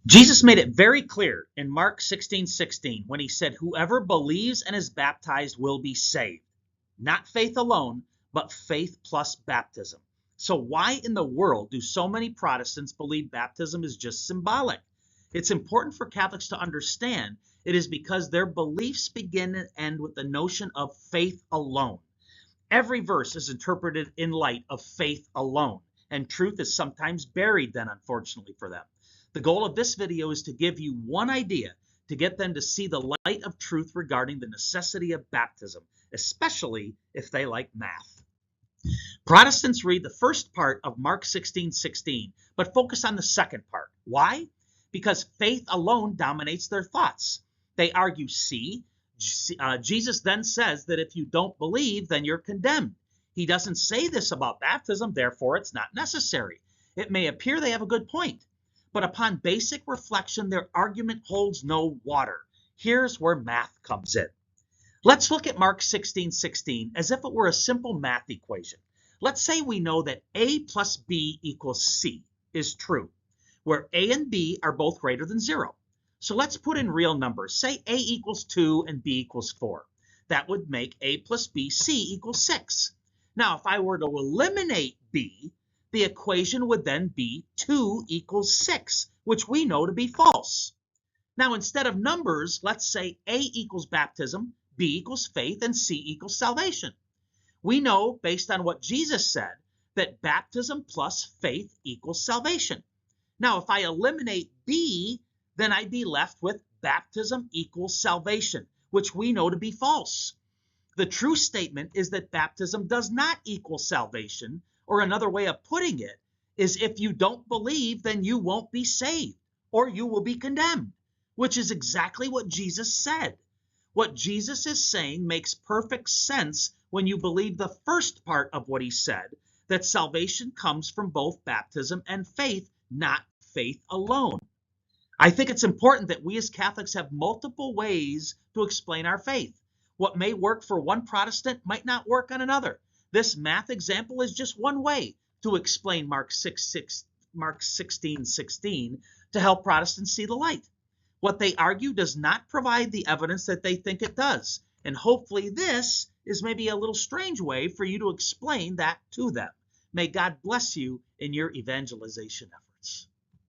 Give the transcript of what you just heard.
Jesus made it very clear in Mark 16:16 when he said, "Whoever believes and is baptized will be saved." Not faith alone, but faith plus baptism. So why in the world do so many Protestants believe baptism is just symbolic? It's important for Catholics to understand it is because their beliefs begin and end with the notion of faith alone. Every verse is interpreted in light of faith alone, and truth is sometimes buried then, unfortunately for them. The goal of this video is to give you one idea to get them to see the light of truth regarding the necessity of baptism, especially if they like math. Protestants read the first part of Mark 16:16, but focus on the second part. Why? Because faith alone dominates their thoughts. They argue, Jesus then says that if you don't believe, then you're condemned. He doesn't say this about baptism, therefore it's not necessary. It may appear they have a good point, but upon basic reflection, their argument holds no water. Here's where math comes in. Let's look at Mark 16:16 as if it were a simple math equation. Let's say we know that A plus B equals C is true, where A and B are both greater than 0. So let's put in real numbers. Say A equals 2 and B equals 4. That would make A plus B, C equals 6. Now, if I were to eliminate B, the equation would then be 2 equals 6, which we know to be false. Now, instead of numbers, let's say A equals baptism, B equals faith, and C equals salvation. We know, based on what Jesus said, that baptism plus faith equals salvation. Now, if I eliminate B, then I'd be left with baptism equals salvation, which we know to be false. The true statement is that baptism does not equal salvation, or another way of putting it is if you don't believe, then you won't be saved, or you will be condemned, which is exactly what Jesus said. What Jesus is saying makes perfect sense when you believe the first part of what he said, that salvation comes from both baptism and faith, not faith alone. I think it's important that we as Catholics have multiple ways to explain our faith. What may work for one Protestant might not work on another. This math example is just one way to explain Mark 16:16 to help Protestants see the light. What they argue does not provide the evidence that they think it does. And hopefully this is maybe a little strange way for you to explain that to them. May God bless you in your evangelization efforts.